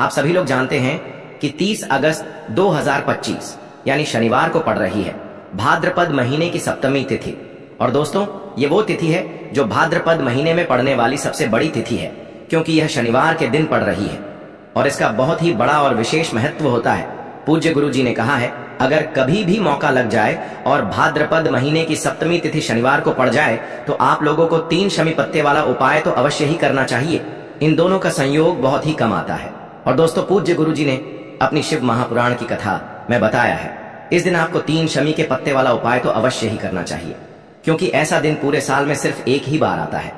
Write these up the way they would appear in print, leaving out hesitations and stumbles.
आप सभी लोग जानते हैं कि 30 अगस्त 2025 यानी शनिवार को पड़ रही है भाद्रपद महीने की सप्तमी तिथि। और दोस्तों, ये वो तिथि है जो भाद्रपद महीने में पड़ने वाली सबसे बड़ी तिथि है, क्योंकि यह शनिवार के दिन पड़ रही है और इसका बहुत ही बड़ा और विशेष महत्व होता है। पूज्य गुरु जी ने कहा है, अगर कभी भी मौका लग जाए और भाद्रपद महीने की सप्तमी तिथि शनिवार को पड़ जाए तो आप लोगों को 3 शमी पत्ते वाला उपाय तो अवश्य ही करना चाहिए। इन दोनों का संयोग बहुत ही कम आता है। और दोस्तों, पूज्य गुरु जी ने अपनी शिव महापुराण की कथा में बताया है, इस दिन आपको 3 शमी के पत्ते वाला उपाय तो अवश्य ही करना चाहिए, क्योंकि ऐसा दिन पूरे साल में सिर्फ एक ही बार आता है।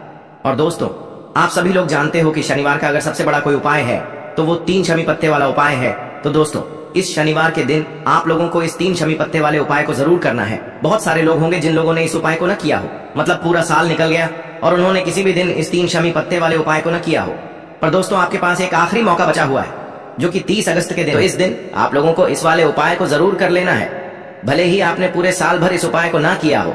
और दोस्तों, आप सभी लोग जानते हो कि शनिवार का अगर सबसे बड़ा कोई उपाय है तो वो 3 शमी पत्ते वाला उपाय है। तो दोस्तों, इस शनिवार के दिन आप लोगों को इस 3 शमी पत्ते वाले उपाय को जरूर करना है। बहुत सारे लोग होंगे जिन लोगों ने इस उपाय को न किया हो, मतलब पूरा साल निकल गया और उन्होंने किसी भी दिन इस 3 शमी पत्ते वाले उपाय को न किया हो। पर दोस्तों, आपके पास एक आखिरी मौका बचा हुआ है, जो कि 30 अगस्त के दिन। तो इस दिन आप लोगों को इस वाले उपाय को जरूर कर लेना है। भले ही आपने पूरे साल भर इस उपाय को ना किया हो,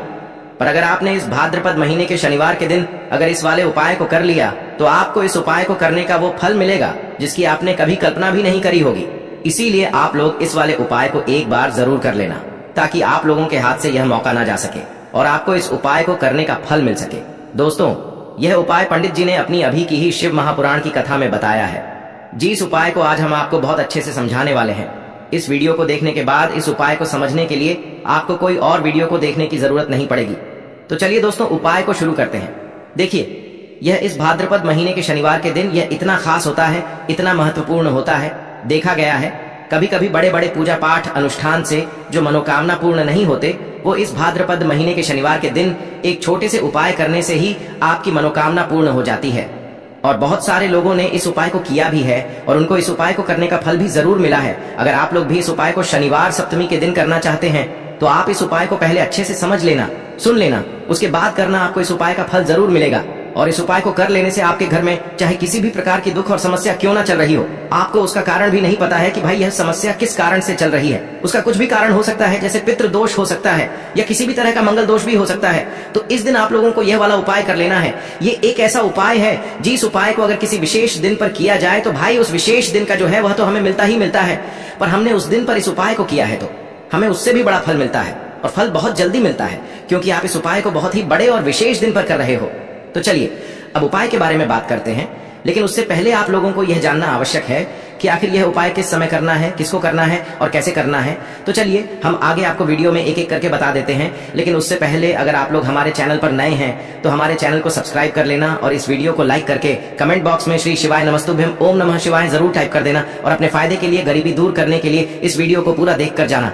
पर अगर आपने इस भाद्रपद महीने के शनिवार के दिन अगर इस वाले उपाय को कर लिया तो आपको इस उपाय को करने का वो फल मिलेगा जिसकी आपने कभी कल्पना भी नहीं करी होगी। इसीलिए आप लोग इस वाले उपाय को एक बार जरूर कर लेना, ताकि आप लोगों के हाथ से यह मौका ना जा सके और आपको इस उपाय को करने का फल मिल सके। दोस्तों, यह उपाय पंडित जी ने अपनी अभी की ही शिव महापुराण की कथा में बताया है। जिस उपाय को आज हम आपको बहुत अच्छे से समझाने वाले हैं, इस वीडियो को देखने के बाद इस उपाय को समझने के लिए आपको कोई और वीडियो को देखने की जरूरत नहीं पड़ेगी। तो चलिए दोस्तों, उपाय को शुरू करते हैं। देखिए, यह इस भाद्रपद महीने के शनिवार के दिन यह इतना खास होता है, इतना महत्वपूर्ण होता है। देखा गया है कभी कभी बड़े बड़े पूजा पाठ अनुष्ठान से जो मनोकामना पूर्ण नहीं होते, वो इस भाद्रपद महीने के शनिवार के दिन एक छोटे से उपाय करने से ही आपकी मनोकामना पूर्ण हो जाती है। और बहुत सारे लोगों ने इस उपाय को किया भी है और उनको इस उपाय को करने का फल भी जरूर मिला है। अगर आप लोग भी इस उपाय को शनिवार सप्तमी के दिन करना चाहते हैं तो आप इस उपाय को पहले अच्छे से समझ लेना, सुन लेना, उसके बाद करना। आपको इस उपाय का फल जरूर मिलेगा। और इस उपाय को कर लेने से आपके घर में चाहे किसी भी प्रकार की दुख और समस्या क्यों ना चल रही हो, आपको उसका कारण भी नहीं पता है कि भाई यह समस्या किस कारण से चल रही है। उसका कुछ भी कारण हो सकता है, जैसे पितृ दोष हो सकता है या किसी भी तरह का मंगल दोष भी हो सकता है। तो इस दिन आप लोगों को यह वाला उपाय कर लेना है। ये एक ऐसा उपाय है जिस उपाय को अगर किसी विशेष दिन पर किया जाए तो भाई उस विशेष दिन का जो है वह तो हमें मिलता ही मिलता है, पर हमने उस दिन पर इस उपाय को किया है तो हमें उससे भी बड़ा फल मिलता है और फल बहुत जल्दी मिलता है, क्योंकि आप इस उपाय को बहुत ही बड़े और विशेष दिन पर कर रहे हो। तो चलिए अब उपाय के बारे में बात करते हैं, लेकिन उससे पहले आप लोगों को यह जानना आवश्यक है कि आखिर यह उपाय किस समय करना है, किसको करना है और कैसे करना है। तो चलिए हम आगे आपको वीडियो में एक एक करके बता देते हैं, लेकिन उससे पहले अगर आप लोग हमारे चैनल पर नए हैं तो हमारे चैनल को सब्सक्राइब कर लेना और इस वीडियो को लाइक करके कमेंट बॉक्स में श्री शिवाय नमस्तुभ्यम ओम नमः शिवाय जरूर टाइप कर देना और अपने फायदे के लिए, गरीबी दूर करने के लिए इस वीडियो को पूरा देख कर जाना,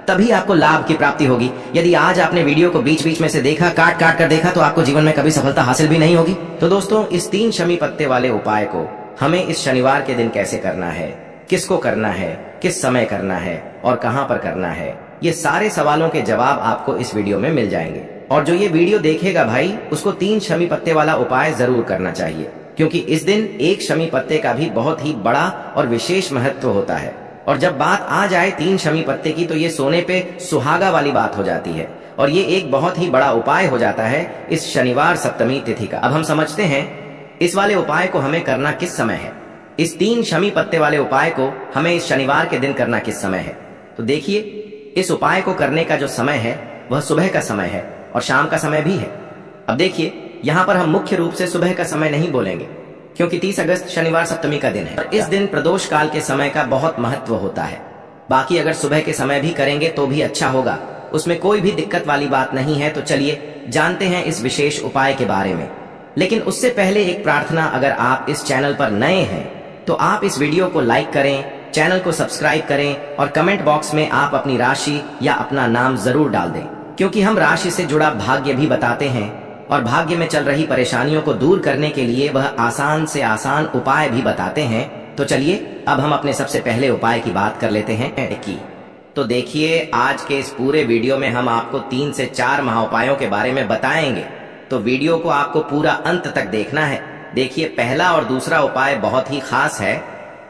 तभी आपको लाभ की प्राप्ति होगी। यदि आज आपने वीडियो को बीच बीच में से देखा, काट काट कर देखा, तो आपको जीवन में कभी सफलता हासिल भी नहीं होगी। तो दोस्तों, इस 3 शमी पत्ते वाले उपाय को हमें इस शनिवार के दिन कैसे करना है, किसको करना है, किस समय करना है और कहां पर करना है, ये सारे सवालों के जवाब आपको इस वीडियो में मिल जाएंगे। और जो ये वीडियो देखेगा भाई, उसको 3 शमी पत्ते वाला उपाय जरूर करना चाहिए, क्योंकि इस दिन एक शमी पत्ते का भी बहुत ही बड़ा और विशेष महत्व होता है। और जब बात आ जाए 3 शमी पत्ते की तो ये सोने पे सुहागा वाली बात हो जाती है और ये एक बहुत ही बड़ा उपाय हो जाता है इस शनिवार सप्तमी तिथि का। अब हम समझते हैं इस वाले उपाय को हमें करना किस समय है। इस 3 शमी पत्ते वाले उपाय को हमें इस शनिवार के दिन करना किस समय है। तो देखिए, इस उपाय को करने का जो समय है वह सुबह का समय है और शाम का समय भी है। अब देखिए, यहाँ पर हम मुख्य रूप से सुबह का समय नहीं बोलेंगे, क्योंकि 30 अगस्त शनिवार सप्तमी का दिन है और इस दिन प्रदोष काल के समय का बहुत महत्व होता है। बाकी अगर सुबह के समय भी करेंगे तो भी अच्छा होगा, उसमें कोई भी दिक्कत वाली बात नहीं है। तो चलिए जानते हैं इस विशेष उपाय के बारे में। लेकिन उससे पहले एक प्रार्थना, अगर आप इस चैनल पर नए हैं तो आप इस वीडियो को लाइक करें, चैनल को सब्सक्राइब करें और कमेंट बॉक्स में आप अपनी राशि या अपना नाम जरूर डाल दें, क्योंकि हम राशि से जुड़ा भाग्य भी बताते हैं और भाग्य में चल रही परेशानियों को दूर करने के लिए वह आसान से आसान उपाय भी बताते हैं। तो चलिए अब हम अपने सबसे पहले उपाय की बात कर लेते हैं तो देखिए, आज के इस पूरे वीडियो में हम आपको 3 से 4 महाउपायों के बारे में बताएंगे, तो वीडियो को आपको पूरा अंत तक देखना है। देखिए, पहला और दूसरा उपाय बहुत ही खास है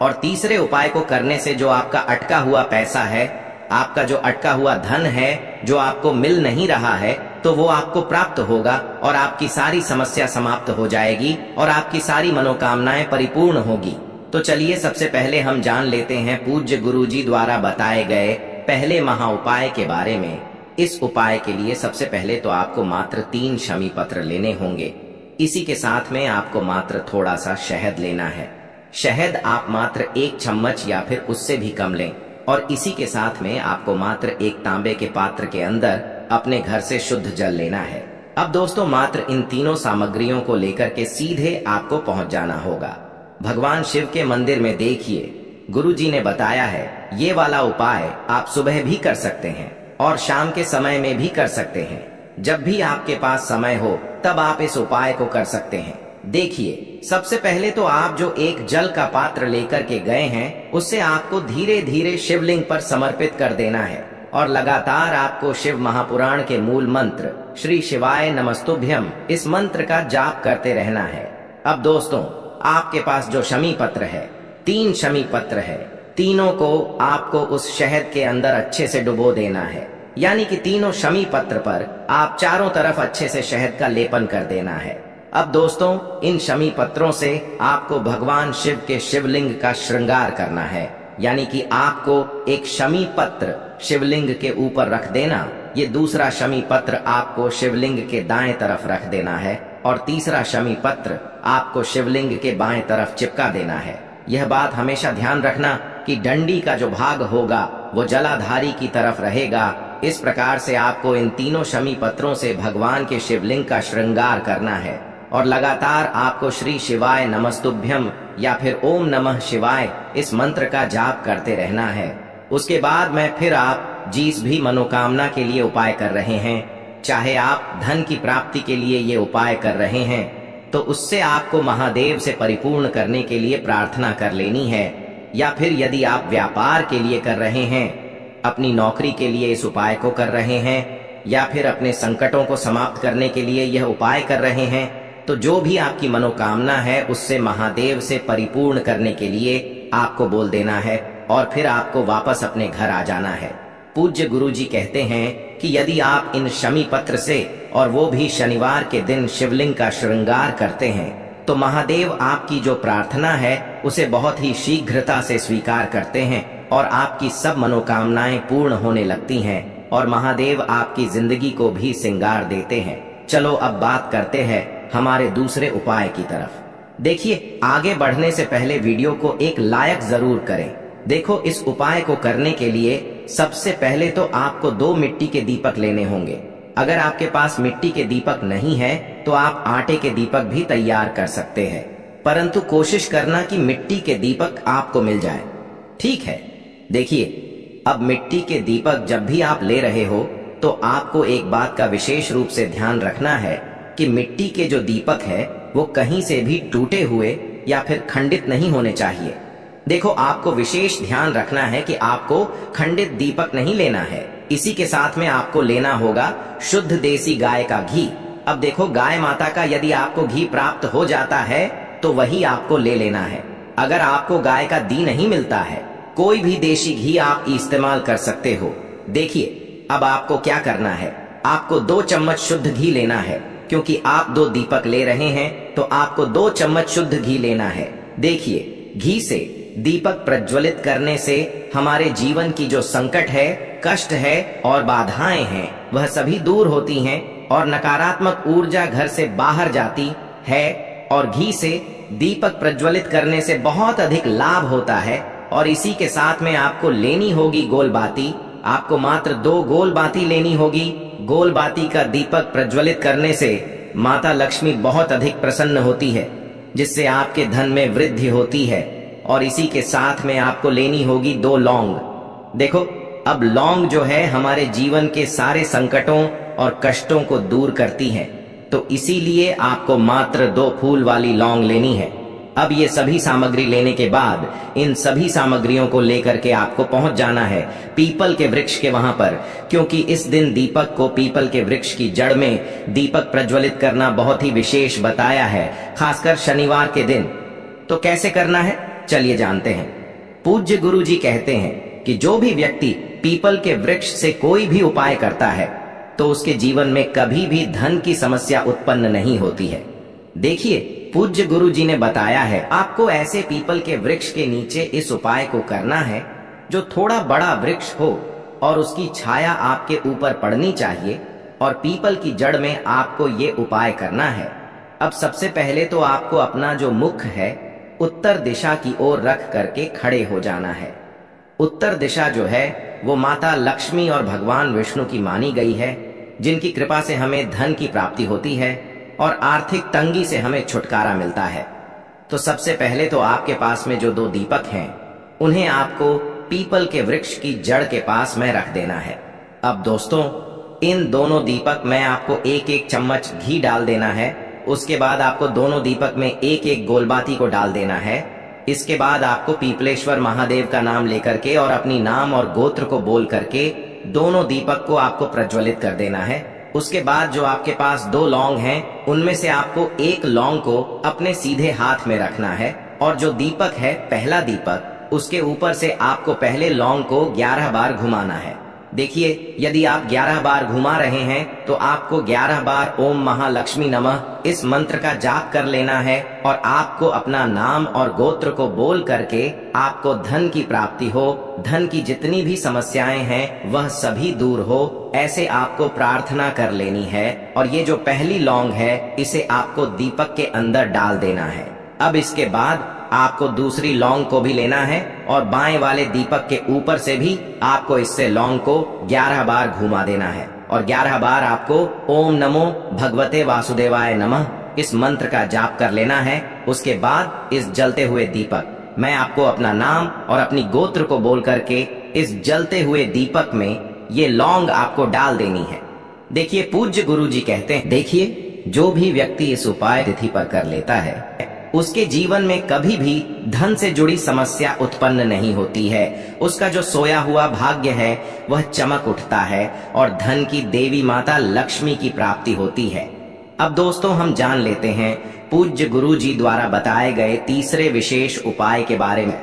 और तीसरे उपाय को करने से जो आपका अटका हुआ पैसा है, आपका जो अटका हुआ धन है, जो आपको मिल नहीं रहा है, तो वो आपको प्राप्त होगा और आपकी सारी समस्या समाप्त हो जाएगी और आपकी सारी मनोकामनाएं परिपूर्ण होगी। तो चलिए सबसे पहले हम जान लेते हैं पूज्य गुरुजी द्वारा बताए गए पहले महा उपाय के बारे में। इस उपाय के लिए सबसे पहले तो आपको मात्र 3 शमी पत्र लेने होंगे। इसी के साथ में आपको मात्र थोड़ा सा शहद लेना है। शहद आप मात्र 1 चम्मच या फिर उससे भी कम लें, और इसी के साथ में आपको मात्र 1 तांबे के पात्र के अंदर अपने घर से शुद्ध जल लेना है। अब दोस्तों मात्र इन तीनों सामग्रियों को लेकर के सीधे आपको पहुंच जाना होगा भगवान शिव के मंदिर में। देखिए गुरुजी ने बताया है ये वाला उपाय आप सुबह भी कर सकते हैं और शाम के समय में भी कर सकते हैं। जब भी आपके पास समय हो तब आप इस उपाय को कर सकते हैं। देखिए सबसे पहले तो आप जो एक जल का पात्र लेकर के गए हैं उससे आपको धीरे धीरे शिवलिंग पर समर्पित कर देना है और लगातार आपको शिव महापुराण के मूल मंत्र श्री शिवाय नमस्तुभ्यम इस मंत्र का जाप करते रहना है। अब दोस्तों आपके पास जो शमी पत्र है, 3 शमी पत्र है, तीनों को आपको उस शहद के अंदर अच्छे से डुबो देना है। यानी कि तीनों शमी पत्र पर आप चारों तरफ अच्छे से शहद का लेपन कर देना है। अब दोस्तों इन शमी पत्रों से आपको भगवान शिव के शिवलिंग का श्रृंगार करना है। यानी कि आपको एक शमी पत्र शिवलिंग के ऊपर रख देना, ये दूसरा शमी पत्र आपको शिवलिंग के दाएं तरफ रख देना है और तीसरा शमी पत्र आपको शिवलिंग के बाएं तरफ चिपका देना है। यह बात हमेशा ध्यान रखना कि डंडी का जो भाग होगा वो जलाधारी की तरफ रहेगा। इस प्रकार से आपको इन तीनों शमी पत्रों से भगवान के शिवलिंग का श्रृंगार करना है और लगातार आपको श्री शिवाय नमस्तुभ्यम या फिर ओम नमः शिवाय इस मंत्र का जाप करते रहना है। उसके बाद में फिर आप जिस भी मनोकामना के लिए उपाय कर रहे हैं, चाहे आप धन की प्राप्ति के लिए ये उपाय कर रहे हैं, तो उससे आपको महादेव से परिपूर्ण करने के लिए प्रार्थना कर लेनी है। या फिर यदि आप व्यापार के लिए कर रहे हैं, अपनी नौकरी के लिए इस उपाय को कर रहे हैं, या फिर अपने संकटों को समाप्त करने के लिए यह उपाय कर रहे हैं, तो जो भी आपकी मनोकामना है उससे महादेव से परिपूर्ण करने के लिए आपको बोल देना है और फिर आपको वापस अपने घर आ जाना है। पूज्य गुरुजी कहते हैं कि यदि आप इन शमी पत्र से और वो भी शनिवार के दिन शिवलिंग का श्रृंगार करते हैं तो महादेव आपकी जो प्रार्थना है उसे बहुत ही शीघ्रता से स्वीकार करते हैं और आपकी सब मनोकामनाएं पूर्ण होने लगती हैं और महादेव आपकी जिंदगी को भी सिंगार देते हैं। चलो अब बात करते हैं हमारे दूसरे उपाय की तरफ। देखिए आगे बढ़ने से पहले वीडियो को एक लाइक जरूर करें। देखो इस उपाय को करने के लिए सबसे पहले तो आपको 2 मिट्टी के दीपक लेने होंगे। अगर आपके पास मिट्टी के दीपक नहीं है तो आप आटे के दीपक भी तैयार कर सकते हैं, परंतु कोशिश करना कि मिट्टी के दीपक आपको मिल जाए। ठीक है, देखिए अब मिट्टी के दीपक जब भी आप ले रहे हो तो आपको एक बात का विशेष रूप से ध्यान रखना है कि मिट्टी के जो दीपक है वो कहीं से भी टूटे हुए या फिर खंडित नहीं होने चाहिए। देखो आपको विशेष ध्यान रखना है कि आपको खंडित दीपक नहीं लेना है। इसी के साथ में आपको लेना होगा शुद्ध देसी गाय का घी। अब देखो गाय माता का यदि आपको घी प्राप्त हो जाता है तो वही आपको ले लेना है। अगर आपको गाय का घी नहीं मिलता है, कोई भी देसी घी आप इस्तेमाल कर सकते हो। देखिए अब आपको क्या करना है, आपको 2 चम्मच शुद्ध घी लेना है। क्योंकि आप 2 दीपक ले रहे हैं तो आपको 2 चम्मच शुद्ध घी लेना है। देखिए घी से दीपक प्रज्वलित करने से हमारे जीवन की जो संकट है, कष्ट है और बाधाएं हैं वह सभी दूर होती हैं और नकारात्मक ऊर्जा घर से बाहर जाती है। और घी से दीपक प्रज्वलित करने से बहुत अधिक लाभ होता है। और इसी के साथ में आपको लेनी होगी गोल बाती। आपको मात्र 2 गोल बाती लेनी होगी। गोल बाती का दीपक प्रज्वलित करने से माता लक्ष्मी बहुत अधिक प्रसन्न होती है, जिससे आपके धन में वृद्धि होती है। और इसी के साथ में आपको लेनी होगी 2 लौंग। देखो अब लौंग जो है हमारे जीवन के सारे संकटों और कष्टों को दूर करती है, तो इसीलिए आपको मात्र 2 फूल वाली लौंग लेनी है। अब ये सभी सामग्री लेने के बाद इन सभी सामग्रियों को लेकर के आपको पहुंच जाना है पीपल के वृक्ष के वहां पर, क्योंकि इस दिन दीपक को पीपल के वृक्ष की जड़ में दीपक प्रज्वलित करना बहुत ही विशेष बताया है, खासकर शनिवार के दिन। तो कैसे करना है चलिए जानते हैं। पूज्य गुरुजी कहते हैं कि जो भी व्यक्ति पीपल के वृक्ष से कोई भी उपाय करता है तो उसके जीवन में कभी भी धन की समस्या उत्पन्न नहीं होती है। देखिए पूज्य गुरु जी ने बताया है आपको ऐसे पीपल के वृक्ष के नीचे इस उपाय को करना है जो थोड़ा बड़ा वृक्ष हो और उसकी छाया आपके ऊपर पड़नी चाहिए, और पीपल की जड़ में आपको ये उपाय करना है। अब सबसे पहले तो आपको अपना जो मुख है उत्तर दिशा की ओर रख करके खड़े हो जाना है। उत्तर दिशा जो है वो माता लक्ष्मी और भगवान विष्णु की मानी गई है, जिनकी कृपा से हमें धन की प्राप्ति होती है और आर्थिक तंगी से हमें छुटकारा मिलता है। तो सबसे पहले तो आपके पास में जो 2 दीपक हैं उन्हें आपको पीपल के वृक्ष की जड़ के पास में रख देना है। अब दोस्तों, इन दोनों दीपक में आपको 1-1 चम्मच घी डाल देना है। उसके बाद आपको दोनों दीपक में 1-1 गोलबाती को डाल देना है। इसके बाद आपको पीपलेश्वर महादेव का नाम लेकर के और अपनी नाम और गोत्र को बोल करके दोनों दीपक को आपको प्रज्वलित कर देना है। उसके बाद जो आपके पास 2 लौंग हैं उनमें से आपको 1 लौंग को अपने सीधे हाथ में रखना है, और जो दीपक है पहला दीपक उसके ऊपर से आपको पहले लौंग को 11 बार घुमाना है। देखिए, यदि आप 11 बार घुमा रहे हैं तो आपको 11 बार ओम महालक्ष्मी नमः इस मंत्र का जाप कर लेना है, और आपको अपना नाम और गोत्र को बोल करके आपको धन की प्राप्ति हो, धन की जितनी भी समस्याएं हैं वह सभी दूर हो, ऐसे आपको प्रार्थना कर लेनी है। और ये जो पहली लौंग है इसे आपको दीपक के अंदर डाल देना है। अब इसके बाद आपको दूसरी लौंग को भी लेना है और बाएं वाले दीपक के ऊपर से भी आपको इससे लौंग को 11 बार घुमा देना है, और 11 बार आपको ओम नमो भगवते वासुदेवाय नमः इस मंत्र का जाप कर लेना है। उसके बाद इस जलते हुए दीपक मैं आपको अपना नाम और अपनी गोत्र को बोल करके इस जलते हुए दीपक में ये लौंग आपको डाल देनी है। देखिए, पूज्य गुरु जी कहते हैं, देखिए, जो भी व्यक्ति इस उपाय तिथि पर कर लेता है उसके जीवन में कभी भी धन से जुड़ी समस्या उत्पन्न नहीं होती है। उसका जो सोया हुआ भाग्य है वह चमक उठता है और धन की देवी माता लक्ष्मी की प्राप्ति होती है। अब दोस्तों, हम जान लेते हैं पूज्य गुरु जी द्वारा बताए गए तीसरे विशेष उपाय के बारे में।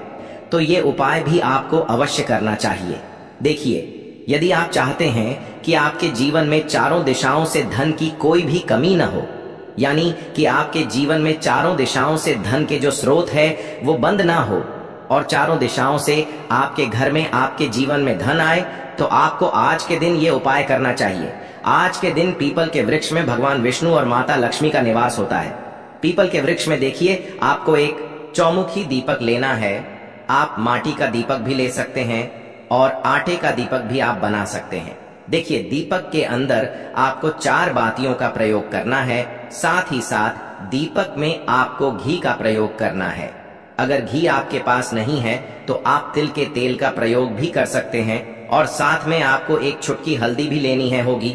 तो ये उपाय भी आपको अवश्य करना चाहिए। देखिए, यदि आप चाहते हैं कि आपके जीवन में चारों दिशाओं से धन की कोई भी कमी न हो, यानी कि आपके जीवन में चारों दिशाओं से धन के जो स्रोत है वो बंद ना हो और चारों दिशाओं से आपके घर में, आपके जीवन में धन आए, तो आपको आज के दिन ये उपाय करना चाहिए। आज के दिन पीपल के वृक्ष में भगवान विष्णु और माता लक्ष्मी का निवास होता है। पीपल के वृक्ष में देखिए, आपको एक चौमुखी दीपक लेना है। आप माटी का दीपक भी ले सकते हैं और आटे का दीपक भी आप बना सकते हैं। देखिए, दीपक के अंदर आपको 4 बातियों का प्रयोग करना है। साथ ही साथ दीपक में आपको घी का प्रयोग करना है। अगर घी आपके पास नहीं है तो आप तिल के तेल का प्रयोग भी कर सकते हैं, और साथ में आपको एक चुटकी हल्दी भी लेनी है होगी।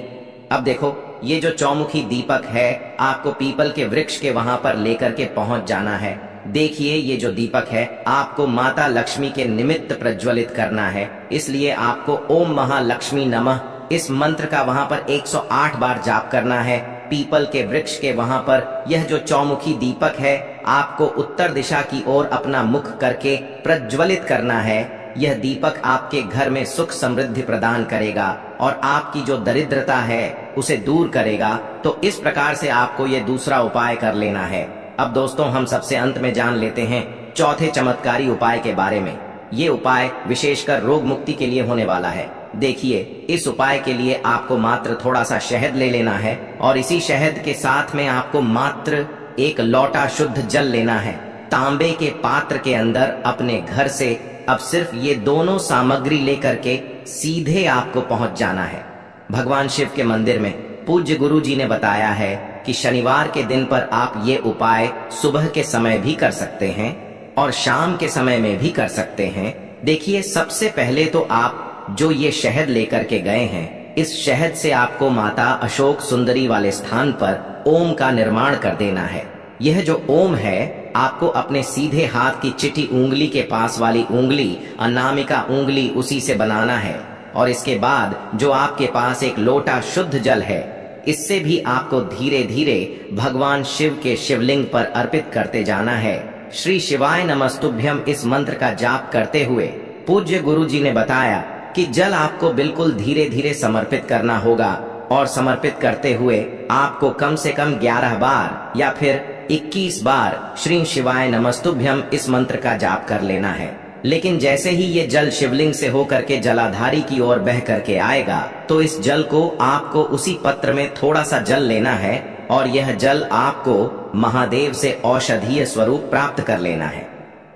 अब देखो, ये जो चौमुखी दीपक है आपको पीपल के वृक्ष के वहां पर लेकर के पहुंच जाना है। देखिए, ये जो दीपक है आपको माता लक्ष्मी के निमित्त प्रज्वलित करना है, इसलिए आपको ओम महालक्ष्मी नमः इस मंत्र का वहां पर 108 बार जाप करना है। पीपल के वृक्ष के वहां पर यह जो चौमुखी दीपक है आपको उत्तर दिशा की ओर अपना मुख करके प्रज्वलित करना है। यह दीपक आपके घर में सुख समृद्धि प्रदान करेगा और आपकी जो दरिद्रता है उसे दूर करेगा। तो इस प्रकार से आपको यह दूसरा उपाय कर लेना है। अब दोस्तों, हम सबसे अंत में जान लेते हैं चौथे चमत्कारी उपाय के बारे में। ये उपाय विशेषकर रोग मुक्ति के लिए होने वाला है। देखिए, इस उपाय के लिए आपको मात्र थोड़ा सा शहद ले लेना है और इसी शहद के साथ में आपको मात्र 1 लोटा शुद्ध जल लेना है। तांबे के पात्र के अंदर अपने घर से अब सिर्फ ये दोनों सामग्री लेकर के सीधे आपको पहुंच जाना है भगवान शिव के मंदिर में। पूज्य गुरु जी ने बताया है कि शनिवार के दिन पर आप ये उपाय सुबह के समय भी कर सकते हैं और शाम के समय में भी कर सकते हैं। देखिए, सबसे पहले तो आप जो ये शहद लेकर के गए हैं, इस शहद से आपको माता अशोक सुंदरी वाले स्थान पर ओम का निर्माण कर देना है। यह जो ओम है आपको अपने सीधे हाथ की चिटी उंगली के पास वाली उंगली, अनामिका उंगली, उसी से बनाना है। और इसके बाद जो आपके पास एक लोटा शुद्ध जल है, इससे भी आपको धीरे धीरे भगवान शिव के शिवलिंग पर अर्पित करते जाना है। श्री शिवाय नमस्तुभ्यम इस मंत्र का जाप करते हुए पूज्य गुरु जी ने बताया कि जल आपको बिल्कुल धीरे धीरे समर्पित करना होगा और समर्पित करते हुए आपको कम से कम 11 बार या फिर 21 बार श्री शिवाय नमस्तुभ्यम इस मंत्र का जाप कर लेना है। लेकिन जैसे ही ये जल शिवलिंग से होकर के जलाधारी की ओर बह करके आएगा तो इस जल को आपको उसी पत्र में थोड़ा सा जल लेना है और यह जल आपको महादेव से औषधीय स्वरूप प्राप्त कर लेना है।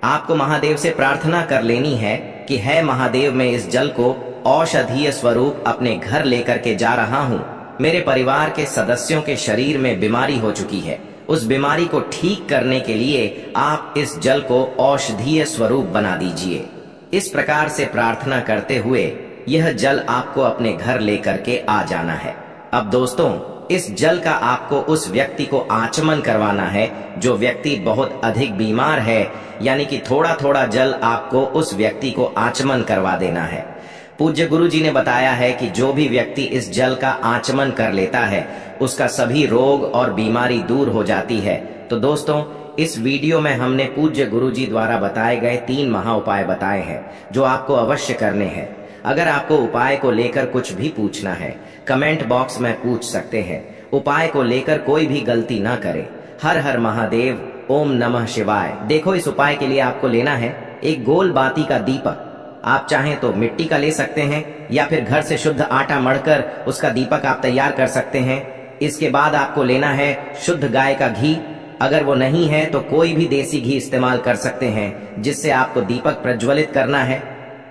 आपको महादेव से प्रार्थना कर लेनी है कि है महादेव, मैं इस जल को औषधीय स्वरूप अपने घर लेकर के जा रहा हूँ। मेरे परिवार के सदस्यों के शरीर में बीमारी हो चुकी है, उस बीमारी को ठीक करने के लिए आप इस जल को औषधीय स्वरूप बना दीजिए। इस प्रकार से प्रार्थना करते हुए यह जल आपको अपने घर लेकर के आ जाना है। अब दोस्तों, इस जल का आपको उस व्यक्ति को आचमन करवाना है जो व्यक्ति बहुत अधिक बीमार है, यानी कि थोड़ा थोड़ा जल आपको उस व्यक्ति को आचमन करवा देना है। पूज्य गुरु जी ने बताया है कि जो भी व्यक्ति इस जल का आचमन कर लेता है उसका सभी रोग और बीमारी दूर हो जाती है। तो दोस्तों, इस वीडियो में हमने पूज्य गुरु जी द्वारा बताए गए 3 महा उपाय बताए हैं जो आपको अवश्य करने हैं। अगर आपको उपाय को लेकर कुछ भी पूछना है कमेंट बॉक्स में पूछ सकते हैं। उपाय को लेकर कोई भी गलती ना करे। हर हर महादेव, ओम नमः शिवाय। देखो, इस उपाय के लिए आपको लेना है एक गोल बाती का दीपक। आप चाहें तो मिट्टी का ले सकते हैं या फिर घर से शुद्ध आटा मढ़कर उसका दीपक आप तैयार कर सकते हैं। इसके बाद आपको लेना है शुद्ध गाय का घी। अगर वो नहीं है तो कोई भी देसी घी इस्तेमाल कर सकते हैं जिससे आपको दीपक प्रज्वलित करना है।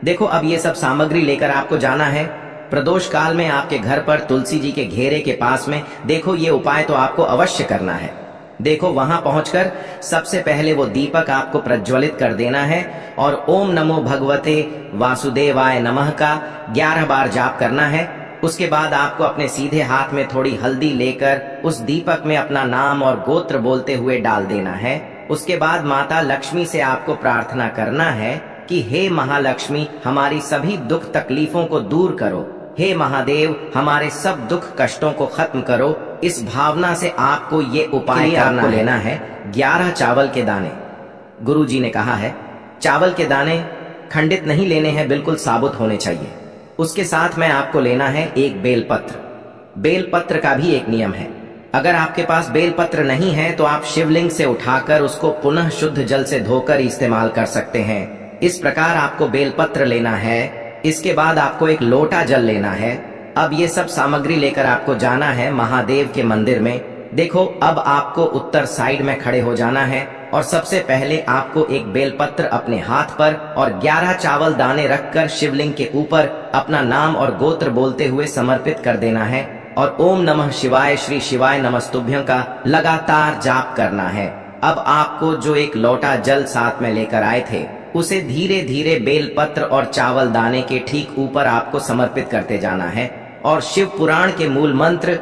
देखो, अब ये सब सामग्री लेकर आपको जाना है प्रदोष काल में आपके घर पर तुलसी जी के घेरे के पास में। देखो, ये उपाय तो आपको अवश्य करना है। देखो, वहां पहुंचकर सबसे पहले वो दीपक आपको प्रज्वलित कर देना है और ओम नमो भगवते वासुदेवाय नमः का 11 बार जाप करना है। उसके बाद आपको अपने सीधे हाथ में थोड़ी हल्दी लेकर उस दीपक में अपना नाम और गोत्र बोलते हुए डाल देना है। उसके बाद माता लक्ष्मी से आपको प्रार्थना करना है कि हे महालक्ष्मी, हमारी सभी दुख तकलीफों को दूर करो। हे महादेव, हमारे सब दुख कष्टों को खत्म करो। इस भावना से आपको ये उपाय करना लेना है 11 चावल के दाने। गुरु जी ने कहा है चावल के दाने खंडित नहीं लेने हैं, बिल्कुल साबुत होने चाहिए। उसके साथ में आपको लेना है एक बेलपत्र। बेलपत्र का भी एक नियम है, अगर आपके पास बेलपत्र नहीं है तो आप शिवलिंग से उठाकर उसको पुनः शुद्ध जल से धोकर इस्तेमाल कर सकते हैं। इस प्रकार आपको बेलपत्र लेना है। इसके बाद आपको एक लोटा जल लेना है। अब ये सब सामग्री लेकर आपको जाना है महादेव के मंदिर में। देखो, अब आपको उत्तर साइड में खड़े हो जाना है और सबसे पहले आपको एक बेलपत्र अपने हाथ पर और 11 चावल दाने रखकर शिवलिंग के ऊपर अपना नाम और गोत्र बोलते हुए समर्पित कर देना है और ओम नमः शिवाय श्री शिवाय नमस्तुभ्यं का लगातार जाप करना है। अब आपको जो एक लोटा जल साथ में लेकर आए थे उसे धीरे धीरे बेलपत्र और चावल दाने के ठीक ऊपर आपको समर्पित करते जाना है और शिव पुराण के मूल मंत्र